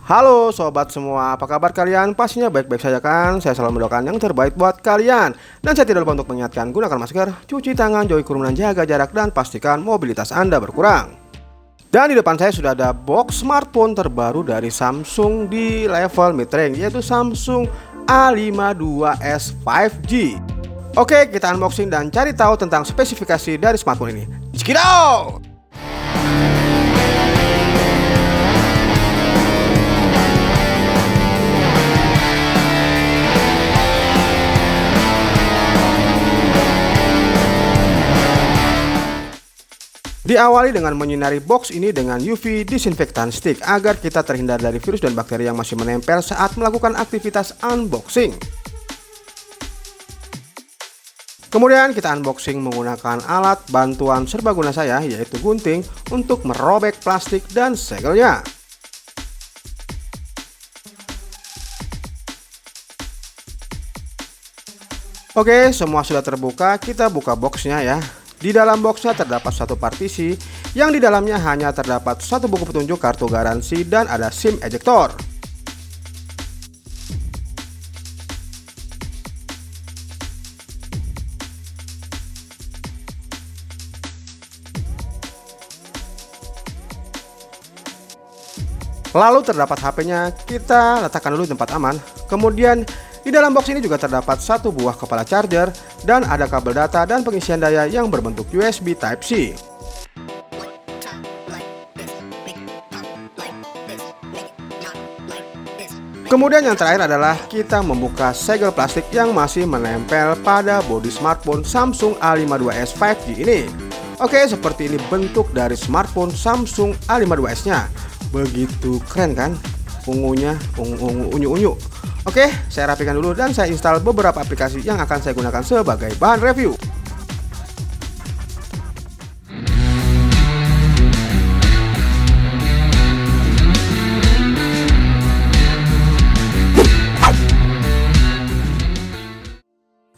Halo sobat semua, apa kabar kalian? Pastinya baik-baik saja kan? Saya selalu mendoakan yang terbaik buat kalian. Dan saya tidak lupa untuk mengingatkan, gunakan masker, cuci tangan, jauhi kerumunan, jaga jarak, dan pastikan mobilitas Anda berkurang. Dan di depan saya sudah ada box smartphone terbaru dari Samsung di level mid-range, yaitu Samsung A52s 5G. Oke, kita unboxing dan cari tahu tentang spesifikasi dari smartphone ini. Check it out! Diawali dengan menyinari box ini dengan UV disinfektan stick agar kita terhindar dari virus dan bakteri yang masih menempel saat melakukan aktivitas unboxing. Kemudian kita unboxing menggunakan alat bantuan serbaguna saya, yaitu gunting untuk merobek plastik dan segelnya. Oke, semua sudah terbuka, kita buka boxnya ya. Di dalam boxnya terdapat satu partisi yang di dalamnya hanya terdapat satu buku petunjuk, kartu garansi, dan ada SIM ejector. Lalu terdapat HP-nya, kita letakkan dulu di tempat aman. Kemudian di dalam box ini juga terdapat satu buah kepala charger dan ada kabel data dan pengisian daya yang berbentuk USB Type-C. Kemudian yang terakhir adalah kita membuka segel plastik yang masih menempel pada bodi smartphone Samsung A52s 5G ini. Oke, seperti ini bentuk dari smartphone Samsung A52s-nya. Begitu keren kan? Ungunya, unyu-unyu. Oke, saya rapikan dulu dan saya install beberapa aplikasi yang akan saya gunakan sebagai bahan review.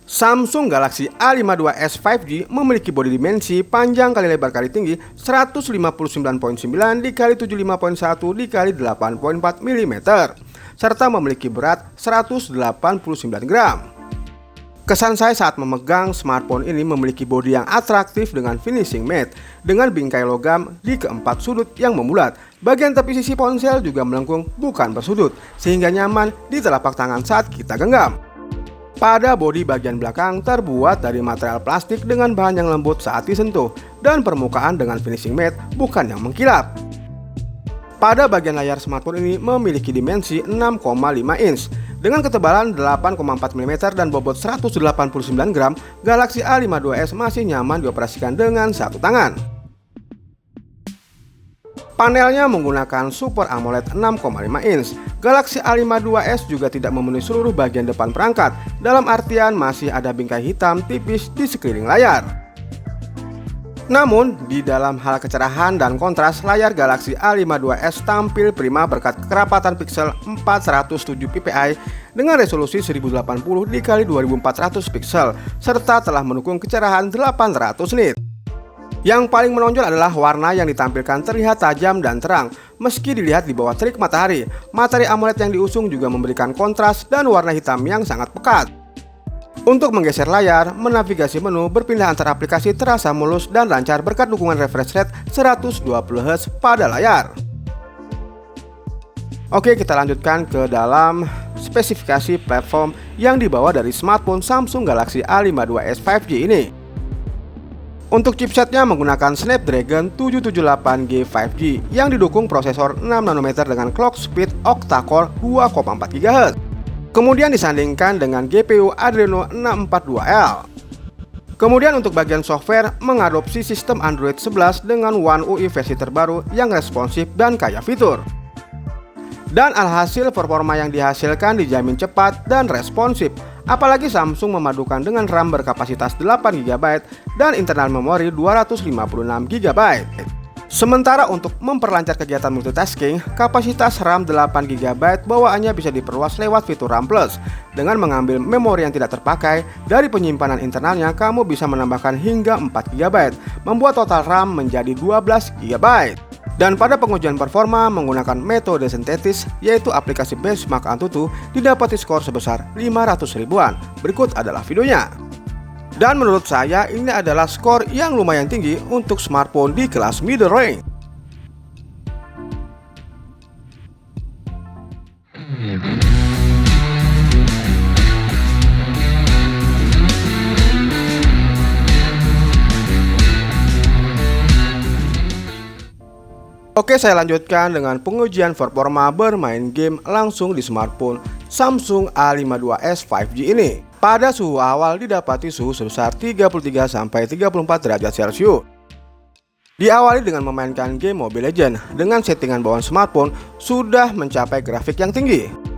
Samsung Galaxy A52s 5G memiliki bodi dimensi panjang kali lebar kali tinggi 159.9 dikali 75.1 dikali 8.4 mm serta memiliki berat 189 gram. Kesan saya saat memegang smartphone ini memiliki bodi yang atraktif dengan finishing matte dengan bingkai logam di keempat sudut yang memulat. Bagian tepi sisi ponsel juga melengkung bukan bersudut sehingga nyaman di telapak tangan saat kita genggam. Pada bodi bagian belakang terbuat dari material plastik dengan bahan yang lembut saat disentuh dan permukaan dengan finishing matte bukan yang mengkilap. Pada bagian layar smartphone ini memiliki dimensi 6,5 inch dengan ketebalan 8,4 mm dan bobot 189 gram. Galaxy A52s masih nyaman dioperasikan dengan satu tangan. Panelnya menggunakan Super AMOLED 6,5 inch. Galaxy A52s juga tidak memenuhi seluruh bagian depan perangkat, dalam artian masih ada bingkai hitam tipis di sekeliling layar. Namun, di dalam hal kecerahan dan kontras, layar Galaxy A52s tampil prima berkat kerapatan pixel 407 ppi dengan resolusi 1080 x 2400 pixel serta telah mendukung kecerahan 800 nit. Yang paling menonjol adalah warna yang ditampilkan terlihat tajam dan terang. Meski dilihat di bawah terik matahari, materi AMOLED yang diusung juga memberikan kontras dan warna hitam yang sangat pekat. Untuk menggeser layar, menavigasi menu, berpindah antar aplikasi terasa mulus dan lancar berkat dukungan refresh rate 120Hz pada layar. Oke, kita lanjutkan ke dalam spesifikasi platform yang dibawa dari smartphone Samsung Galaxy A52s 5G ini. Untuk chipsetnya menggunakan Snapdragon 778G 5G yang didukung prosesor 6 nanometer dengan clock speed octa-core 2,4 GHz. Kemudian disandingkan dengan GPU Adreno 642L. Kemudian untuk bagian software mengadopsi sistem Android 11 dengan One UI versi terbaru yang responsif dan kaya fitur. Dan alhasil performa yang dihasilkan dijamin cepat dan responsif. Apalagi Samsung memadukan dengan RAM berkapasitas 8GB dan internal memori 256GB. Sementara untuk memperlancar kegiatan multitasking, kapasitas RAM 8GB bawaannya bisa diperluas lewat fitur RAM Plus. Dengan mengambil memori yang tidak terpakai, dari penyimpanan internalnya kamu bisa menambahkan hingga 4GB, membuat total RAM menjadi 12GB. Dan pada pengujian performa menggunakan metode sintetis, yaitu aplikasi Benchmark Antutu, didapati skor sebesar 500 ribuan. Berikut adalah videonya. Dan menurut saya ini adalah skor yang lumayan tinggi untuk smartphone di kelas middle range. Oke, saya lanjutkan dengan pengujian performa bermain game langsung di smartphone Samsung A52s 5G ini. Pada suhu awal didapati suhu sebesar 33-34 derajat Celcius. Diawali dengan memainkan game Mobile Legends dengan settingan bawaan smartphone sudah mencapai grafik yang tinggi.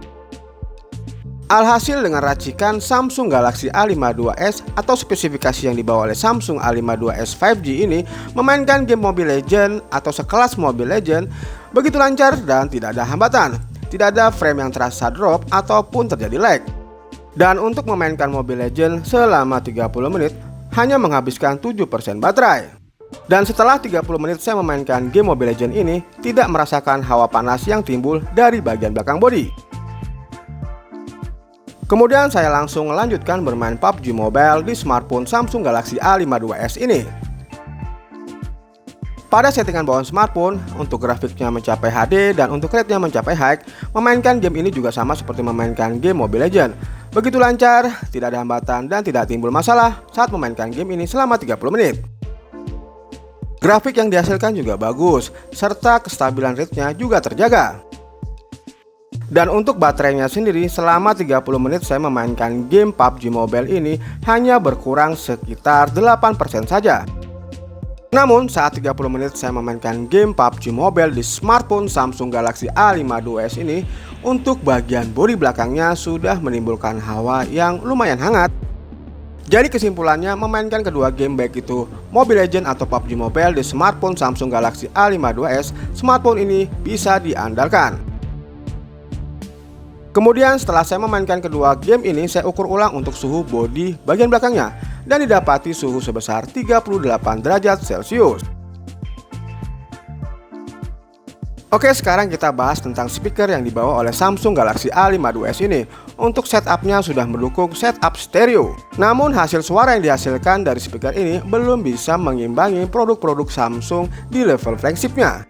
Alhasil dengan racikan Samsung Galaxy A52s atau spesifikasi yang dibawa oleh Samsung A52s 5G ini memainkan game Mobile Legends atau sekelas Mobile Legends begitu lancar dan tidak ada hambatan. Tidak ada frame yang terasa drop ataupun terjadi lag. Dan untuk memainkan Mobile Legends selama 30 menit hanya menghabiskan 7% baterai. Dan setelah 30 menit saya memainkan game Mobile Legends ini tidak merasakan hawa panas yang timbul dari bagian belakang bodi. Kemudian saya langsung melanjutkan bermain PUBG Mobile di smartphone Samsung Galaxy A52s ini. Pada settingan bawaan smartphone, untuk grafiknya mencapai HD dan untuk rate-nya mencapai high, memainkan game ini juga sama seperti memainkan game Mobile Legends. Begitu lancar, tidak ada hambatan dan tidak timbul masalah saat memainkan game ini selama 30 menit. Grafik yang dihasilkan juga bagus, serta kestabilan rate-nya juga terjaga. Dan untuk baterainya sendiri selama 30 menit saya memainkan game PUBG Mobile ini hanya berkurang sekitar 8% saja. Namun saat 30 menit saya memainkan game PUBG Mobile di smartphone Samsung Galaxy A52s ini, untuk bagian bodi belakangnya sudah menimbulkan hawa yang lumayan hangat. Jadi kesimpulannya, memainkan kedua game baik itu Mobile Legends atau PUBG Mobile di smartphone Samsung Galaxy A52s, smartphone ini bisa diandalkan. Kemudian setelah saya memainkan kedua game ini, saya ukur ulang untuk suhu bodi bagian belakangnya dan didapati suhu sebesar 38 derajat Celcius. Oke, sekarang kita bahas tentang speaker yang dibawa oleh Samsung Galaxy A52s ini. Untuk setupnya sudah mendukung setup stereo. Namun hasil suara yang dihasilkan dari speaker ini belum bisa mengimbangi produk-produk Samsung di level flagshipnya.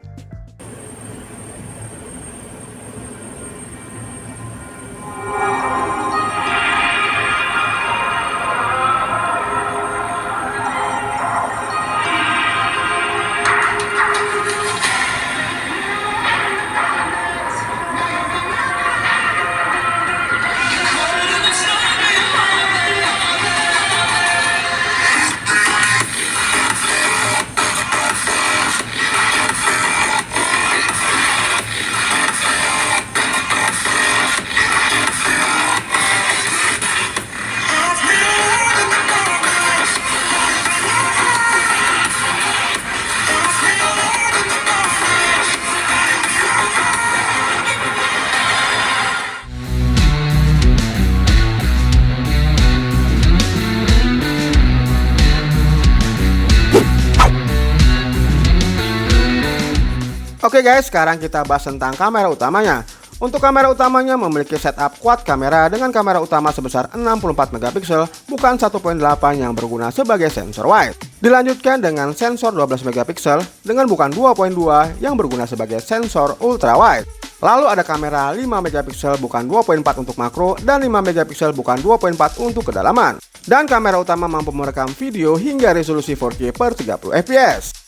Oke guys, sekarang kita bahas tentang kamera utamanya. Untuk kamera utamanya memiliki setup quad kamera dengan kamera utama sebesar 64 megapiksel, bukan 1.8 yang berguna sebagai sensor wide. Dilanjutkan dengan sensor 12 megapiksel dengan bukan 2.2 yang berguna sebagai sensor ultra wide. Lalu ada kamera 5 megapiksel bukan 2.4 untuk makro dan 5 megapiksel bukan 2.4 untuk kedalaman. Dan kamera utama mampu merekam video hingga resolusi 4K per 30 fps.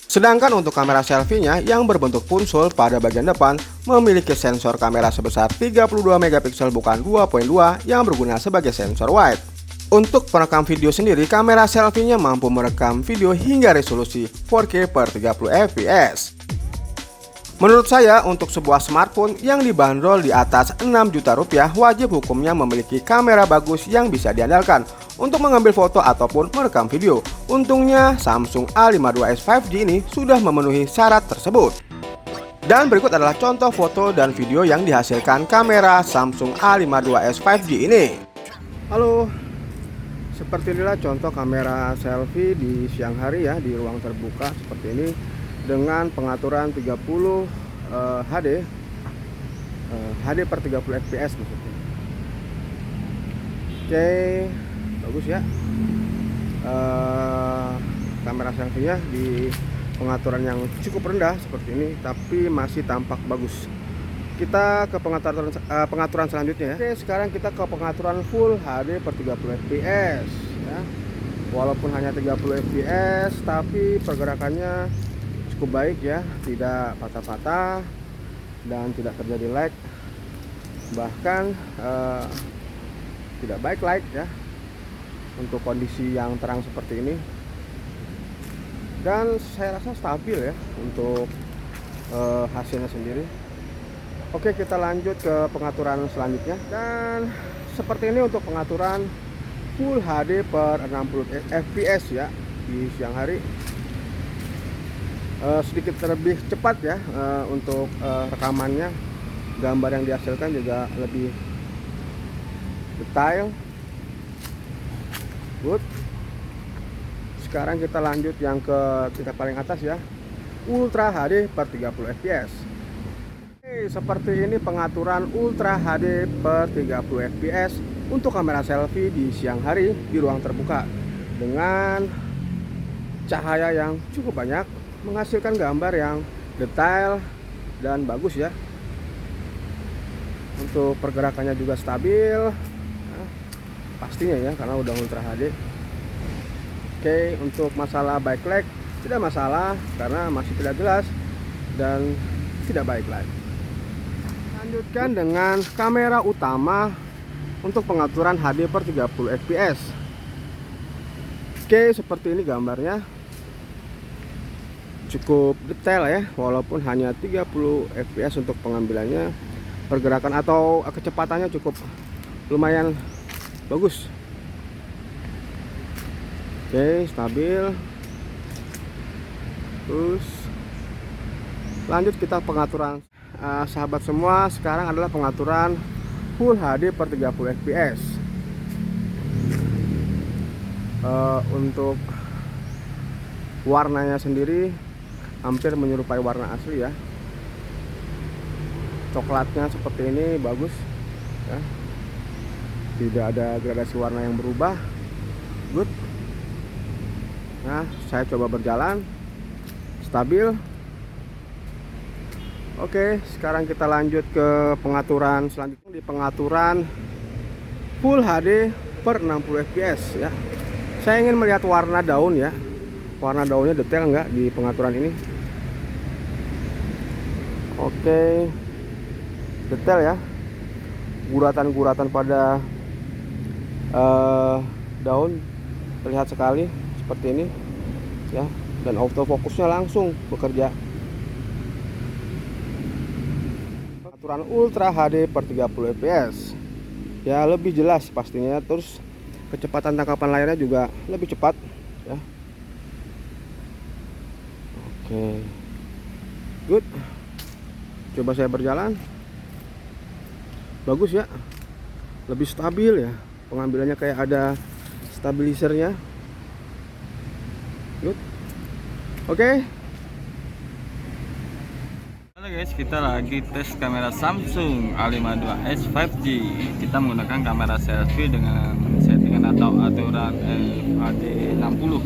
Sedangkan untuk kamera selfie-nya yang berbentuk punsul pada bagian depan memiliki sensor kamera sebesar 32 megapiksel bukan 2.2 yang berguna sebagai sensor wide. Untuk perekam video sendiri, kamera selfie-nya mampu merekam video hingga resolusi 4K per 30 fps. Menurut saya, untuk sebuah smartphone yang dibanderol di atas 6 juta rupiah, wajib hukumnya memiliki kamera bagus yang bisa diandalkan untuk mengambil foto ataupun merekam video. Untungnya Samsung A52s 5G ini sudah memenuhi syarat tersebut. Dan berikut adalah contoh foto dan video yang dihasilkan kamera Samsung A52s 5G ini. Halo, seperti inilah contoh kamera selfie di siang hari ya, di ruang terbuka seperti ini. dengan pengaturan 30 HD HD per 30 fps maksudnya. Oke, bagus ya. Kamera selfie-nya di pengaturan yang cukup rendah seperti ini, tapi masih tampak bagus. Kita ke pengaturan selanjutnya ya. Oke, sekarang kita ke pengaturan full HD per 30 fps ya. Walaupun hanya 30 fps, tapi pergerakannya cukup baik ya, tidak patah-patah dan tidak terjadi lag, bahkan tidak baik lag ya untuk kondisi yang terang seperti ini. Dan saya rasa stabil ya untuk hasilnya sendiri. Oke, kita lanjut ke pengaturan selanjutnya. Dan seperti ini untuk pengaturan full HD per 60 fps ya di siang hari. Sedikit lebih cepat ya untuk rekamannya. Gambar yang dihasilkan juga lebih detail. Good. Sekarang kita lanjut yang ke tingkat paling atas ya, Ultra HD per 30 fps. Oke, seperti ini pengaturan Ultra HD per 30 fps untuk kamera selfie di siang hari di ruang terbuka dengan cahaya yang cukup banyak, menghasilkan gambar yang detail dan bagus ya. Untuk pergerakannya juga stabil, nah, pastinya ya karena udah Ultra HD. Oke, untuk masalah backlight tidak masalah karena masih tidak jelas dan tidak baik lagi. Lanjutkan dengan kamera utama untuk pengaturan HD per 30 fps. Oke, seperti ini gambarnya. Cukup detail ya, walaupun hanya 30 fps untuk pengambilannya. Pergerakan atau kecepatannya cukup lumayan bagus. Oke, stabil. Terus lanjut kita pengaturan sahabat semua. Sekarang adalah pengaturan full HD per 30 fps. Untuk warnanya sendiri hampir menyerupai warna asli ya. Coklatnya seperti ini bagus ya. Tidak ada gradasi warna yang berubah. Good. Nah, saya coba berjalan stabil. Oke, sekarang kita lanjut ke pengaturan selanjutnya di pengaturan full HD per 60 fps ya. Saya ingin melihat warna daun ya. Warna daunnya detail enggak di pengaturan ini? Oke, detail ya. Guratan-guratan pada daun terlihat sekali seperti ini ya, dan autofokusnya langsung bekerja. Pengaturan Ultra HD per 30 fps ya, lebih jelas pastinya. Terus kecepatan tangkapan layarnya juga lebih cepat ya. Oke, good. Coba saya berjalan, bagus ya, lebih stabil ya. Pengambilannya kayak ada stabilisernya. Good. Oke. Halo guys, kita lagi tes kamera Samsung A52s 5G. Kita menggunakan kamera selfie dengan settingan atau aturan FHD 60.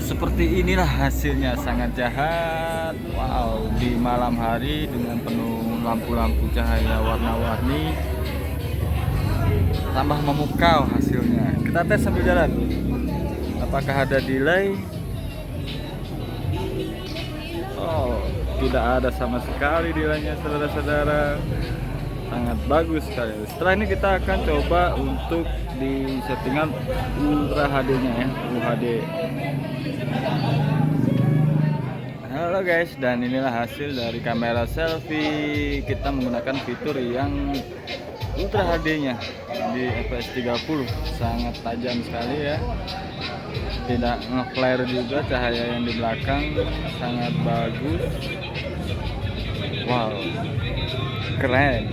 Seperti inilah hasilnya, sangat jahat. Wow, di malam hari dengan penuh lampu-lampu cahaya warna-warni, tambah memukau hasilnya. Kita tes sambil jalan. Apakah ada delay? Oh, tidak ada sama sekali delaynya saudara-saudara. Sangat bagus sekali. Setelah ini kita akan coba untuk di settingan Ultra HD nya ya, UHD. Halo guys, dan inilah hasil dari kamera selfie. Kita menggunakan fitur yang Ultra HD nya di fps 30. Sangat tajam sekali ya, tidak nge-flare juga cahaya yang di belakang, sangat bagus. Wow, keren.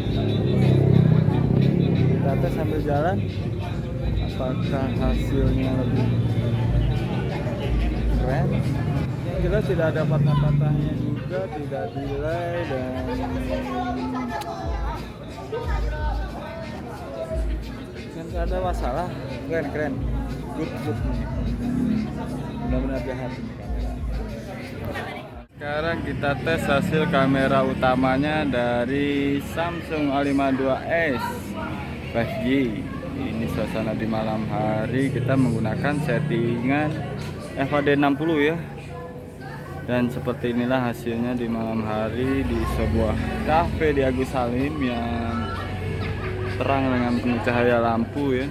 Kita tes sambil jalan, apakah hasilnya lebih keren. Oke, jelas tidak ada patah-patahnya juga, tidak delay dan nggak ada masalah. Keren good nih, benar-benar jahat ini kamera. Sekarang kita tes hasil kamera utamanya dari Samsung A52s 5G. Ini suasana di malam hari, kita menggunakan settingan FHD 60 ya. Dan seperti inilah hasilnya di malam hari di sebuah cafe di Agus Salim yang terang dengan penuh cahaya lampu ya.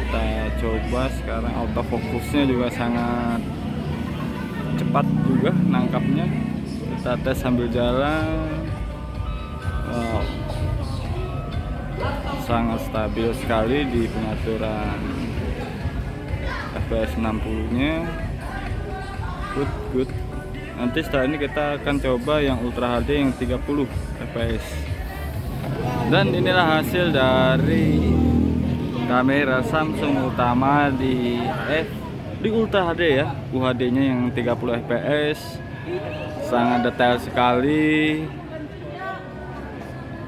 Kita coba sekarang, autofokusnya juga sangat cepat juga nangkapnya. Kita tes sambil jalan. Wow, sangat stabil sekali di pengaturan fps 60 nya. Good. Nanti setelah ini kita akan coba yang Ultra HD yang 30 fps. Dan inilah hasil dari kamera Samsung utama di Ultra HD ya. UHD nya yang 30 fps, sangat detail sekali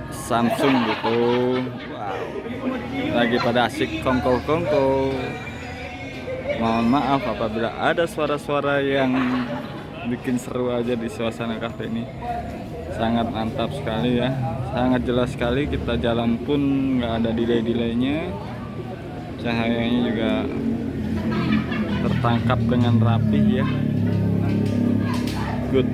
Samsung gitu. Wow, lagi pada asik kongko. Mohon maaf apabila ada suara-suara yang bikin seru aja di suasana kafe ini. Sangat mantap sekali ya, sangat jelas sekali. Kita jalan pun nggak ada delay-delaynya. Cahayanya juga tertangkap dengan rapih ya. Good.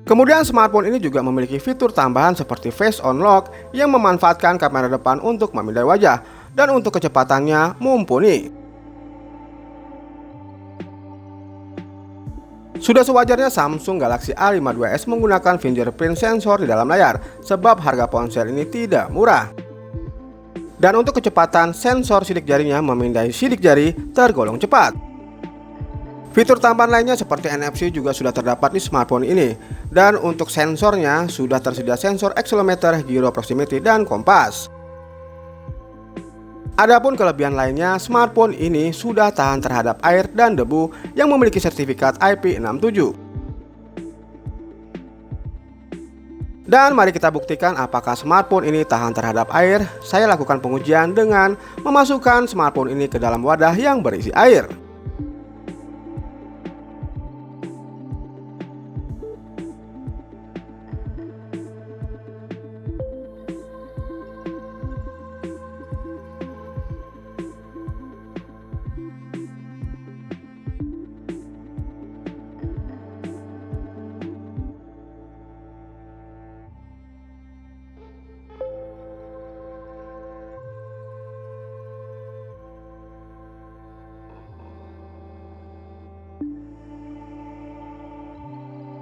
Kemudian smartphone ini juga memiliki fitur tambahan seperti Face Unlock yang memanfaatkan kamera depan untuk memindai wajah, dan untuk kecepatannya mumpuni. Sudah sewajarnya Samsung Galaxy A52s menggunakan fingerprint sensor di dalam layar, sebab harga ponsel ini tidak murah. Dan untuk kecepatan, sensor sidik jarinya memindai sidik jari tergolong cepat. Fitur tambahan lainnya seperti NFC juga sudah terdapat di smartphone ini. Dan untuk sensornya sudah tersedia sensor accelerometer, gyro proximity, dan kompas. Adapun kelebihan lainnya, smartphone ini sudah tahan terhadap air dan debu yang memiliki sertifikat IP67. Dan mari kita buktikan apakah smartphone ini tahan terhadap air. Saya lakukan pengujian dengan memasukkan smartphone ini ke dalam wadah yang berisi air.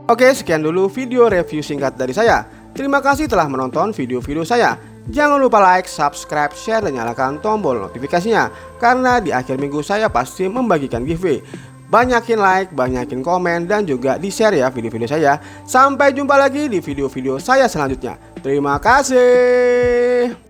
Oke, sekian dulu video review singkat dari saya. Terima kasih telah menonton video-video saya. Jangan lupa like, subscribe, share, dan nyalakan tombol notifikasinya. Karena di akhir minggu saya pasti membagikan giveaway. Banyakin like, banyakin komen, dan juga di-share ya video-video saya. Sampai jumpa lagi di video-video saya selanjutnya. Terima kasih.